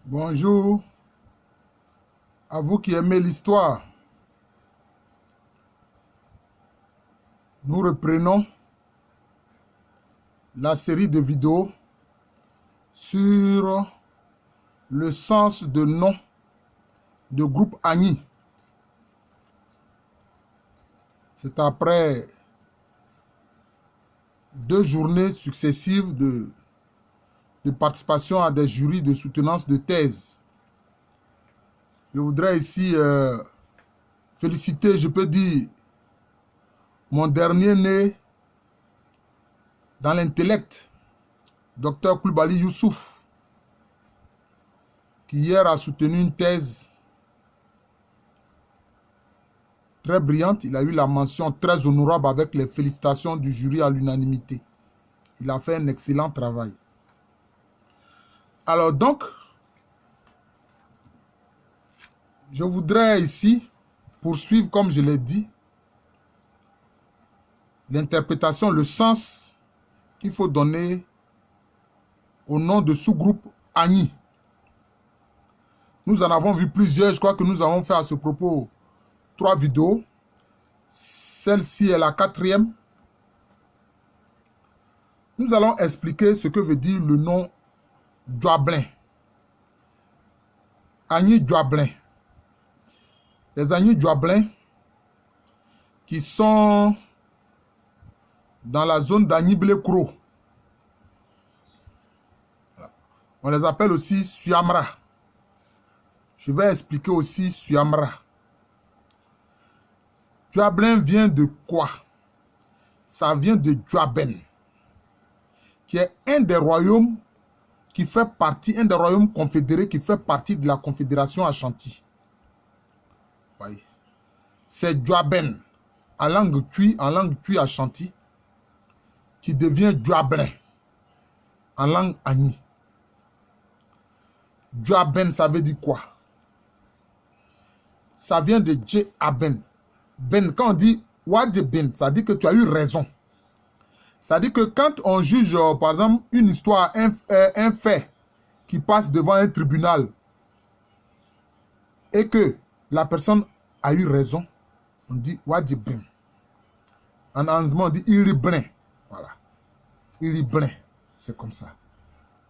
Bonjour à vous qui aimez l'histoire. Nous reprenons la série de vidéos sur le sens de nom de groupe Agni. C'est après 2 journées successives de participation à des jurys de soutenance de thèse. Je voudrais ici féliciter, je peux dire, mon dernier né dans l'intellect, Dr Coulibaly Youssouf, qui hier a soutenu une thèse très brillante. Il a eu la mention très honorable avec les félicitations du jury à l'unanimité. Il a fait un excellent travail. Alors donc, je voudrais ici poursuivre, comme je l'ai dit, l'interprétation, le sens qu'il faut donner au nom de sous-groupe Agni. Nous en avons vu plusieurs, je crois que nous avons fait à ce propos 3 vidéos. Celle-ci est la 4e. Nous allons expliquer ce que veut dire le nom Djoablin. Agni Djoablin. Les Agni Djoablin qui sont dans la zone d'Agni-Blé-Kro. On les appelle aussi Suamra. Je vais expliquer aussi Suamra. Djoablin vient de quoi? Ça vient de Djoaben, qui est un des royaumes qui fait partie, un des royaumes confédérés qui fait partie de la Confédération Ashanti. Voyez. C'est Djoaben, en langue Twi Ashanti, qui devient Djoablin, en langue Agni. Djoaben, ça veut dire quoi? Ça vient de Dje-Aben. Ben, quand on dit Wadje-Ben, ça dit que tu as eu raison. Ça dit que quand on juge, par exemple, une histoire, un fait qui passe devant un tribunal et que la personne a eu raison, on dit Wadje-Ben. En anglais, on dit Iriblin. Voilà. Iriblin, c'est comme ça.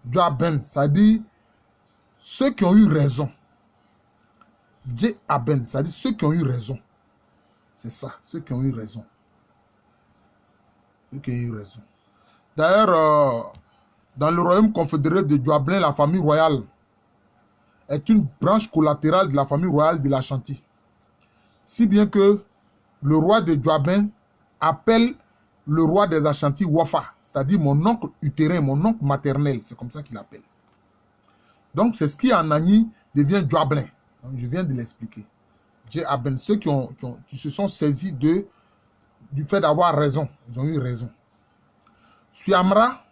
Djoaben, ça dit ceux qui ont eu raison. Dje-Aben, ça dit ceux qui ont eu raison. C'est ça, ceux qui ont eu raison. Ceux qui ont eu raison. D'ailleurs, dans le royaume confédéré de Djoablin, la famille royale est une branche collatérale de la famille royale de l'Ashanti. Si bien que le roi de Djoablin appelle le roi des Ashanti Wafa, c'est-à-dire mon oncle utérin, mon oncle maternel, c'est comme ça qu'il appelle. Donc c'est ce qui en Agni devient Djoablin. Je viens de l'expliquer. Dje-Aben, ceux qui se sont saisis du fait d'avoir raison. Ils ont eu raison. Suamra,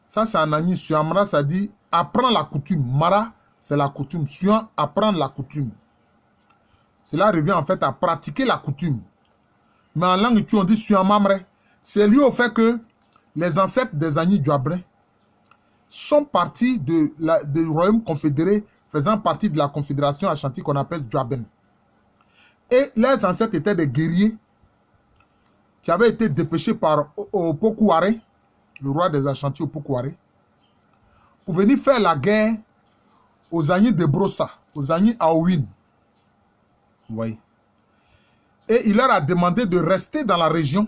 ça c'est en Agni. Suamra, ça dit apprendre la coutume. Mara, c'est la coutume. Suan, apprendre la coutume. Cela revient en fait à pratiquer la coutume. Mais en langue tu on dit Suamamre. C'est lié au fait que les ancêtres des Agni Djoablin sont partis du royaume confédéré faisant partie de la confédération Ashanti qu'on appelle Djoaben. Et leurs ancêtres étaient des guerriers qui avaient été dépêchés par Opokuware, le roi des Ashanti Opokuware, pour venir faire la guerre aux Agni de Brossa, aux Agni Aowin. Vous voyez. Et il leur a demandé de rester dans la région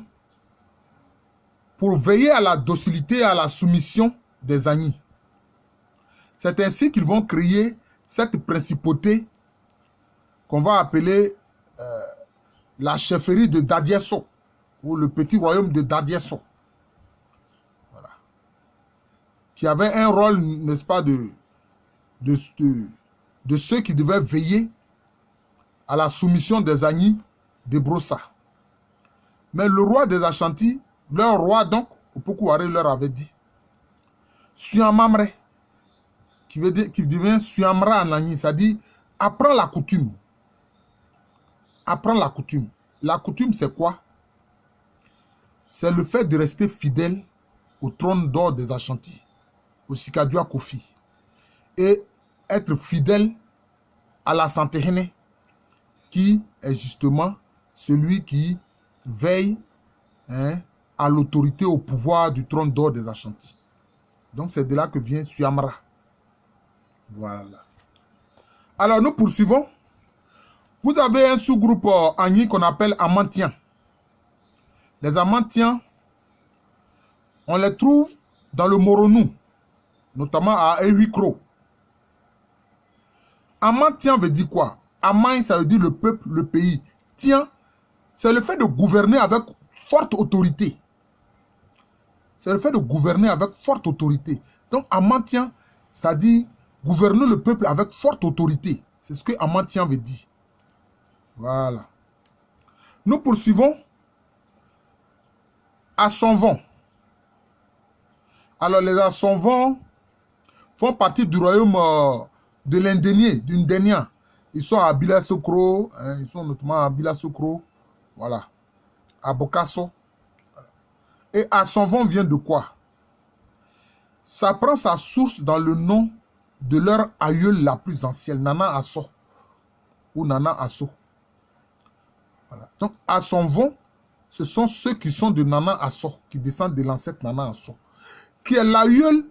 pour veiller à la docilité et à la soumission des Agni. C'est ainsi qu'ils vont créer cette principauté qu'on va appeler la chefferie de Dadiesso, ou le petit royaume de Dadiesso. Voilà. Qui avait un rôle, n'est-ce pas, de ceux qui devaient veiller à la soumission des Agni de Brossa. Mais le roi des Ashanti, leur roi donc, Opokuware leur avait dit, Suamamre, qui devient Suamra en Agni, c'est-à-dire apprends la coutume. Apprends la coutume. La coutume, c'est quoi? C'est le fait de rester fidèle au trône d'or des Ashanti, au Sikadua Kofi. et être fidèle à la Santehene, qui est justement celui qui veille, hein, à l'autorité, au pouvoir du trône d'or des Ashanti. Donc c'est de là que vient Suyamra. Voilà. Alors nous poursuivons. Vous avez un sous-groupe Agni qu'on appelle Amantiens. Les Amantiens, on les trouve dans le Moronou, notamment à Ewikro. Amantien veut dire quoi? Aman, ça veut dire le peuple, le pays. Tien, c'est le fait de gouverner avec forte autorité. C'est le fait de gouverner avec forte autorité. Donc, Amantien, c'est-à-dire gouverner le peuple avec forte autorité. C'est ce que Amantien veut dire. Voilà. Nous poursuivons. Assonvon. Alors, les Assonvon font partie du royaume de l'Indénié, du Ndénia. Ils sont à Bilasokro, hein, ils sont notamment à Bilasokro, voilà, à Bokasso. Et Assonvon vient de quoi? Ça prend sa source dans le nom de leur aïeul la plus ancienne, Nana Asso, ou Nana Asso. Voilà. Donc, Assonvon, ce sont ceux qui sont de Nana Asso, qui descendent de l'ancêtre Nana Asso, qui est l'aïeul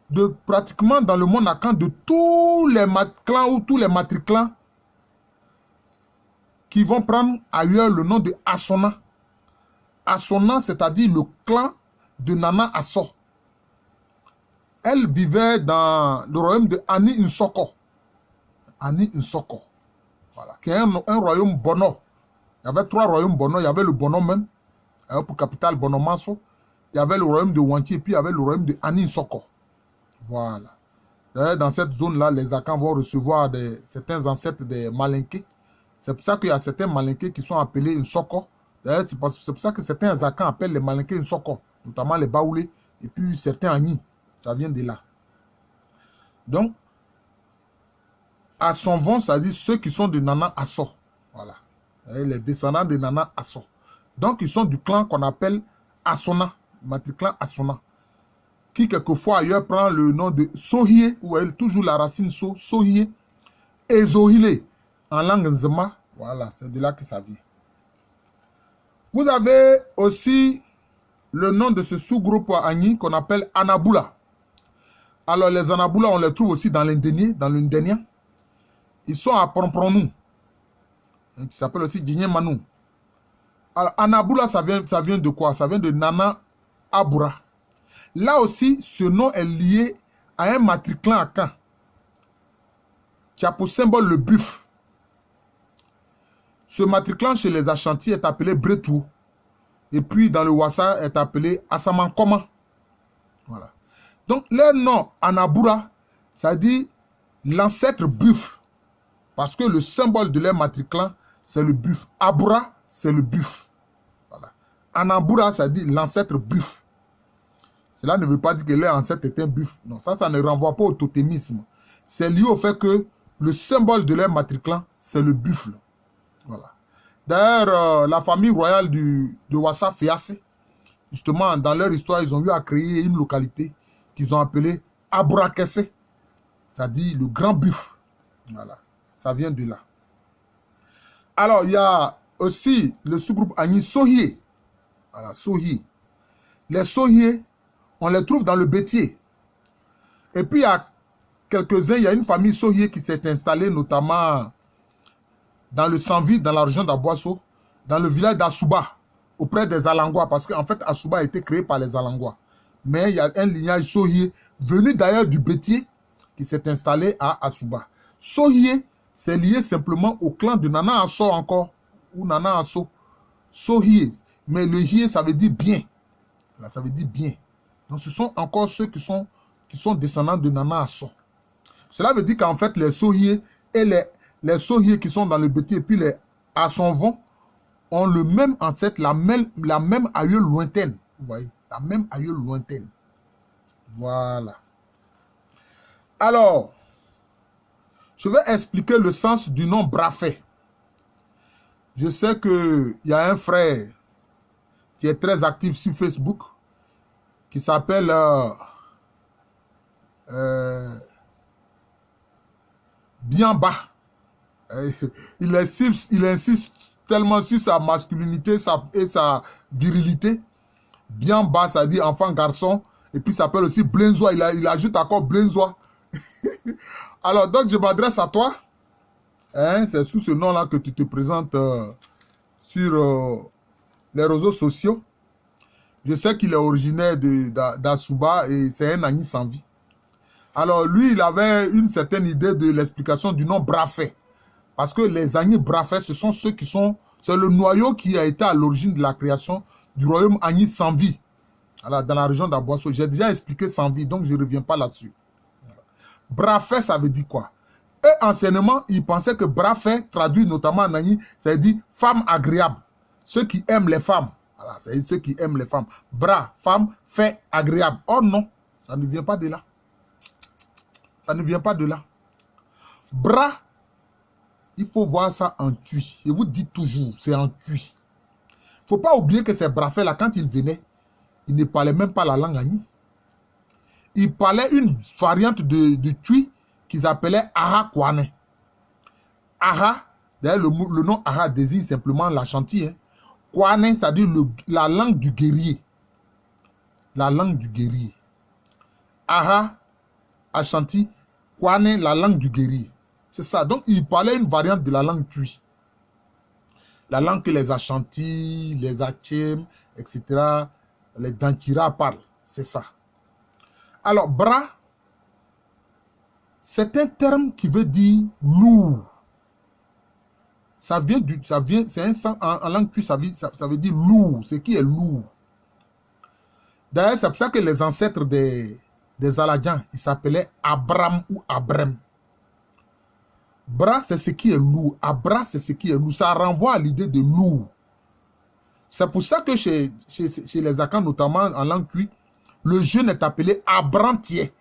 de pratiquement dans le monde Akan de tous les clans ou tous les matriclans qui vont prendre ailleurs le nom de Assona. Assona, c'est-à-dire le clan de Nana Asso. Elle vivait dans le royaume de Ani Nsoko. Ani Nsoko. Voilà. Qui est un royaume Bono. Il y avait 3 royaumes Bono. Il y avait le Bono même, pour capitale Bonomaso. Il y avait le royaume de Wanti et puis il y avait le royaume de Ani Nsoko. Voilà. Dans cette zone-là, les Akans vont recevoir certains ancêtres des Malinké. C'est pour ça qu'il y a certains Malinké qui sont appelés Nsoko. C'est pour ça que certains Akans appellent les Malinké Nsoko, notamment les Baoulés, et puis certains Agni. Ça vient de là. Donc, Assonvon, ça dit ceux qui sont de Nana Asso. Voilà. Les descendants de Nana Asso. Donc, ils sont du clan qu'on appelle Assona, matriclan Assona, qui quelquefois ailleurs prend le nom de Sohie, ou elle toujours la racine Sohie, et Zohile, en langue Nzema. Voilà, c'est de là que ça vient. Vous avez aussi le nom de ce sous-groupe Agni qu'on appelle Anaboula. Alors, les Anaboula, on les trouve aussi dans l'Indénié, dans l'Indénia. Ils sont à Prompronou, qui s'appelle aussi Djigné Manou. Alors, Anaboula, ça vient de quoi? Ça vient de Nana Aboura. Là aussi, ce nom est lié à un matriclan Akan qui a pour symbole le buffle. Ce matriclan chez les Ashanti est appelé Bretou. Et puis dans le Wassa est appelé Asamankoma. Voilà. Donc leur nom Anaboura, ça dit l'ancêtre buffle. Parce que le symbole de leur matriclan, c'est le buffle. Aboura, c'est le buffle. Voilà. Anaboura, ça dit l'ancêtre buffle. Cela ne veut pas dire que leur ancêtre était un buffle. Non, ça ne renvoie pas au totémisme. C'est lié au fait que le symbole de leur matriclan, c'est le buffle. Voilà. D'ailleurs, la famille royale de Wassa Fiassé, justement, dans leur histoire, ils ont eu à créer une localité qu'ils ont appelée Abourakessé. Ça dit le grand buffle. Voilà. Ça vient de là. Alors, il y a aussi le sous-groupe Agni Sohié. Voilà, Sohié. Les Sohié, on les trouve dans le Bétier. Et puis, il y a quelques-uns, il y a une famille Sohié qui s'est installée notamment dans le Sanvi, dans la région d'Aboasso, dans le village d'Assouba, auprès des Alangois, parce qu'en fait, Assouba a été créé par les Alangois. Mais il y a un lignage Sohié, venu d'ailleurs du Bétier, qui s'est installé à Assouba. Sohié, c'est lié simplement au clan de Nana Asso encore, ou Nana Asso. Sohié. Mais le hié, ça veut dire bien. Là, ça veut dire bien. Donc, ce sont encore ceux qui sont descendants de Nana Asso. Cela veut dire qu'en fait, les Sohié et les Sohié qui sont dans le Bétier et puis les Assonvon ont le même ancêtre, la même aïeule lointaine. Vous voyez, la même aïeule lointaine. Voilà. Alors, je vais expliquer le sens du nom Brafé. Je sais qu'il y a un frère qui est très actif sur Facebook qui s'appelle bien bas. Il insiste tellement sur sa masculinité et sa virilité. Bien bas, ça dit enfant garçon. Et puis, ça s'appelle aussi Blenzois. Il ajoute encore Blenzois. Alors, donc, je m'adresse à toi. Hein, c'est sous ce nom-là que tu te présentes sur les réseaux sociaux. Je sais qu'il est originaire d'Asuba et c'est un Agni sans vie. Alors, lui, il avait une certaine idée de l'explication du nom Brafet. Parce que les Agni Brafet, ce sont ceux qui sont... C'est le noyau qui a été à l'origine de la création du royaume Agni sans vie. Alors, dans la région d'Aboasso. J'ai déjà expliqué sans vie, donc je ne reviens pas là-dessus. Brafet, ça veut dire quoi? Eux, anciennement, ils pensaient que Brafet, traduit notamment en Agni, ça veut dire femme agréable. Ceux qui aiment les femmes. Voilà, c'est ceux qui aiment les femmes. Bras, femme, fait agréable. Oh non, ça ne vient pas de là. Ça ne vient pas de là. Bras, il faut voir ça en tui. Je vous dis toujours, c'est en tui. Il ne faut pas oublier que ces Brafet là, quand ils venaient, ils ne parlaient même pas la langue Agni. Ils parlaient une variante de tui qu'ils appelaient Aha Kwane. Aha, d'ailleurs le nom Aha désigne simplement la chantier. Hein. Kwane, c'est-à-dire la langue du guerrier. La langue du guerrier. Aha, Ashanti, Kwane, la langue du guerrier. C'est ça. Donc, ils parlaient une variante de la langue tui. La langue que les Ashanti, les Achem, etc., les Dankira parlent. C'est ça. Alors, bras, c'est un terme qui veut dire lourd. Ça vient c'est un sang en langue tui, ça veut dire lourd. Ce qui est lourd. D'ailleurs, c'est pour ça que les ancêtres des Aladjans, ils s'appelaient Abram ou Abrem. Bras, c'est ce qui est lourd. Abra, c'est ce qui est lourd. Ça renvoie à l'idée de lourd. C'est pour ça que chez les Akans, notamment en langue tui, le jeune est appelé Abrantier.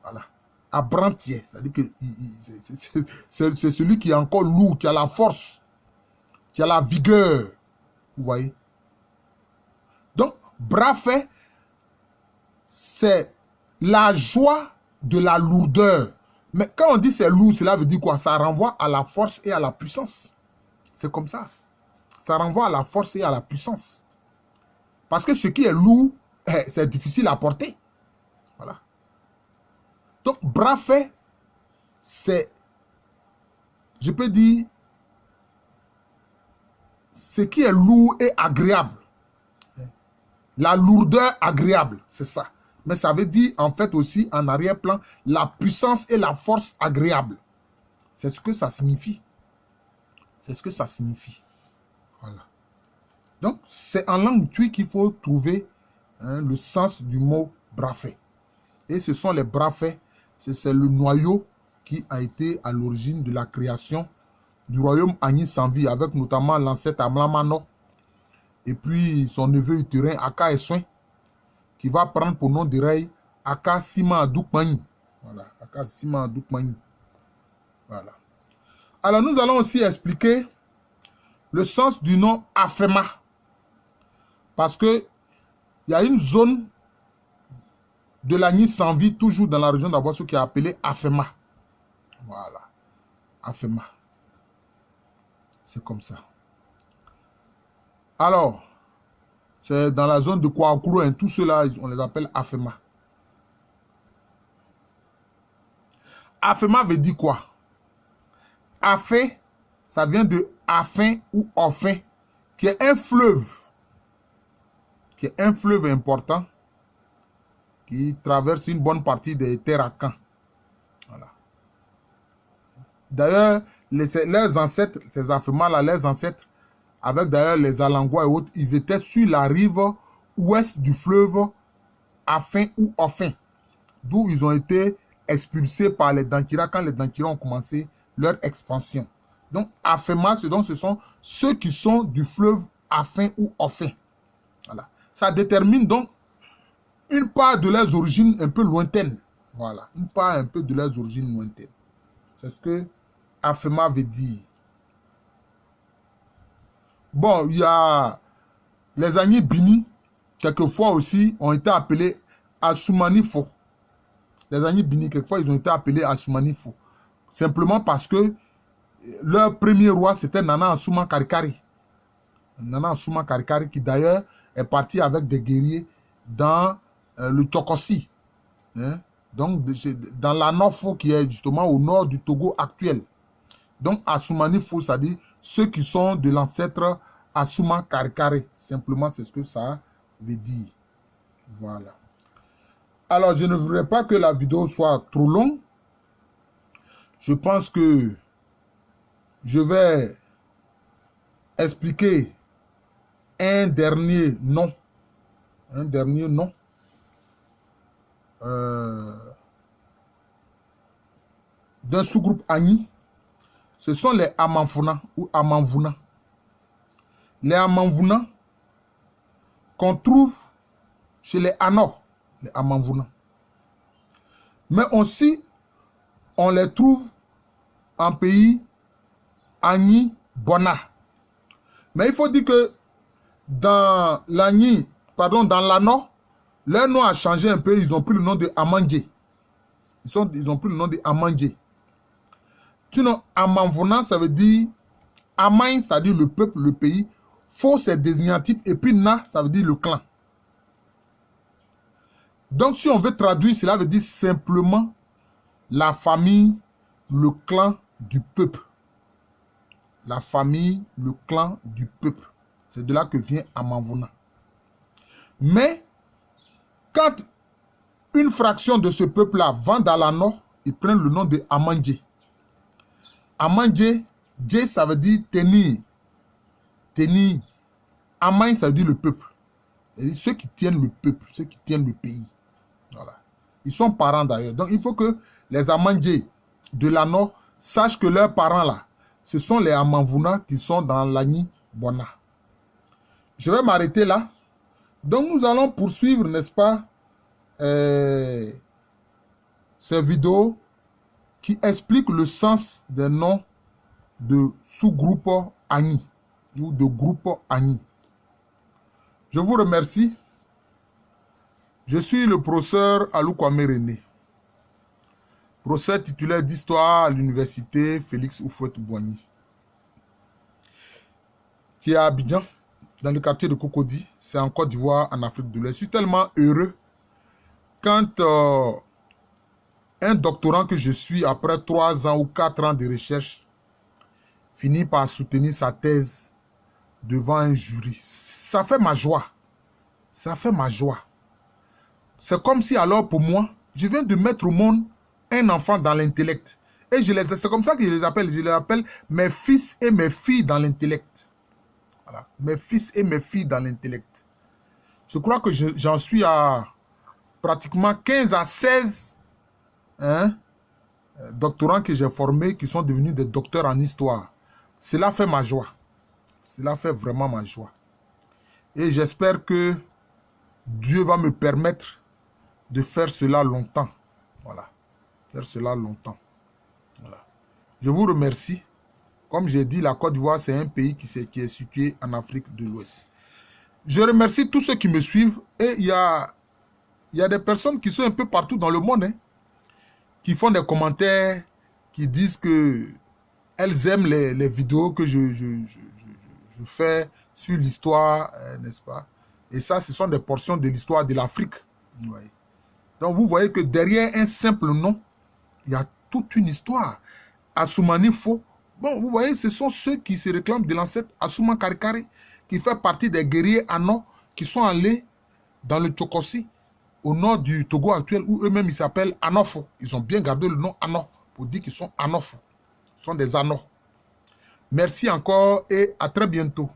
Voilà. Abrantier. C'est-à-dire que c'est celui qui est encore lourd, qui a la force, qui a la vigueur. Vous voyez? Donc, Brafet, c'est la joie de la lourdeur. Mais quand on dit c'est lourd, cela veut dire quoi? Ça renvoie à la force et à la puissance. C'est comme ça. Ça renvoie à la force et à la puissance. Parce que ce qui est lourd, c'est difficile à porter. Voilà. Donc, Brafet, c'est, je peux dire, ce qui est lourd et agréable. La lourdeur agréable, c'est ça. Mais ça veut dire, en fait, aussi, en arrière-plan, la puissance et la force agréable. C'est ce que ça signifie. C'est ce que ça signifie. Voilà. Donc, c'est en langue tui qu'il faut trouver le sens du mot Brafet. Et ce sont les Brafet, c'est le noyau qui a été à l'origine de la création du royaume Agni sans vie, avec notamment l'ancêtre Amlamano, et puis son neveu utérin Aka Essoin, qui va prendre pour nom d'oreille Aka Sima Adoukmani. Voilà, Aka Sima Adoukmani. Voilà. Alors, nous allons aussi expliquer le sens du nom Afema. Parce que il y a une zone de l'Agni sans vie, toujours dans la région d'Aboasso, qui est appelée Afema. Voilà. Afema. C'est comme ça. Alors, c'est dans la zone de Kouakourou, hein, tous ceux-là, on les appelle Afema. Afema veut dire quoi? Afé, ça vient de Afin ou Offin, qui est un fleuve. Qui est un fleuve important qui traverse une bonne partie des terres à Caen. Voilà. D'ailleurs, leurs ancêtres, ces Afema-là, leurs ancêtres, avec d'ailleurs les Alangwa et autres, ils étaient sur la rive ouest du fleuve Afin ou Offin, d'où ils ont été expulsés par les Dankira quand les Dankira ont commencé leur expansion. Donc, Afema, ce sont ceux qui sont du fleuve Afin ou Offin. Voilà. Ça détermine donc une part de leurs origines un peu lointaines. Voilà. Une part un peu de leurs origines lointaines. C'est ce que Afema veut dire. Bon, il y a les Agni Bini, quelquefois aussi, ont été appelés Asumanifo. Les Agni Bini, quelquefois, ils ont été appelés Asumanifo. Simplement parce que leur premier roi, c'était Nana Asuma Karikari. Nana Asuma Karikari, qui d'ailleurs est parti avec des guerriers dans le Tchokossi. Hein? Donc, dans la Nofo, qui est justement au nord du Togo actuel. Donc, Asumanifo, c'est-à-dire ceux qui sont de l'ancêtre Asuma Karikari. Simplement, c'est ce que ça veut dire. Voilà. Alors, je ne voudrais pas que la vidéo soit trop longue. Je pense que je vais expliquer un dernier nom. Un dernier nom. D'un sous-groupe Agni. Ce sont les Amanfuna ou Amanvuna. Les Amanvuna qu'on trouve chez les Anor, les Amanvuna. Mais aussi, on les trouve en pays Agni Bona. Mais il faut dire que dans l'Agni, pardon, dans l'Anor, leur nom a changé un peu. Ils ont pris le nom de Amandje. Ils ont pris le nom de Amandje. Sinon, Amanvuna, ça veut dire Amain, ça veut dire le peuple, le pays. Faux, c'est désignatif. Et puis Na, ça veut dire le clan. Donc, si on veut traduire, cela veut dire simplement la famille, le clan du peuple. La famille, le clan du peuple. C'est de là que vient Amanvuna. Mais, quand une fraction de ce peuple-là va dans la nord, ils prennent le nom de Amandje. Amandje, Dje, ça veut dire tenir. Tenir. Amain, ça veut dire le peuple. C'est-à-dire ceux qui tiennent le peuple, ceux qui tiennent le pays. Voilà. Ils sont parents d'ailleurs. Donc, il faut que les Amandje de la nord sachent que leurs parents là, ce sont les Amanvuna qui sont dans l'Agni Bona. Je vais m'arrêter là. Donc, nous allons poursuivre, n'est-ce pas, ces vidéos qui expliquent le sens des noms de sous-groupes Agni ou de groupes Agni. Je vous remercie. Je suis le professeur Alou Kwame René, professeur titulaire d'histoire à l'université Félix Houphouët-Boigny, qui est à Abidjan, dans le quartier de Cocody, c'est en Côte d'Ivoire, en Afrique de l'Ouest. Je suis tellement heureux quand un doctorant que je suis, après 3 ans ou 4 ans de recherche, finit par soutenir sa thèse devant un jury. Ça fait ma joie. Ça fait ma joie. C'est comme si alors pour moi, je viens de mettre au monde un enfant dans l'intellect. Et c'est comme ça que je les appelle. Je les appelle mes fils et mes filles dans l'intellect. Voilà. Mes fils et mes filles dans l'intellect. Je crois que j'en suis à pratiquement 15 à 16 doctorants que j'ai formés qui sont devenus des docteurs en histoire. Cela fait ma joie. Cela fait vraiment ma joie. Et j'espère que Dieu va me permettre de faire cela longtemps. Voilà. Faire cela longtemps. Voilà. Je vous remercie. Comme j'ai dit, la Côte d'Ivoire, c'est un pays qui est situé en Afrique de l'Ouest. Je remercie tous ceux qui me suivent. Et il y a des personnes qui sont un peu partout dans le monde, qui font des commentaires, qui disent que elles aiment les vidéos que je fais sur l'histoire, n'est-ce pas? Et ça, ce sont des portions de l'histoire de l'Afrique. Ouais. Donc, vous voyez que derrière un simple nom, il y a toute une histoire. Asumanifo, bon, vous voyez, ce sont ceux qui se réclament de l'ancêtre Asuma Karikari, qui fait partie des guerriers Ano, qui sont allés dans le Tchokossi, au nord du Togo actuel, où eux-mêmes ils s'appellent Anofo. Ils ont bien gardé le nom Ano, pour dire qu'ils sont Anofo. Ils sont des Ano. Merci encore et à très bientôt.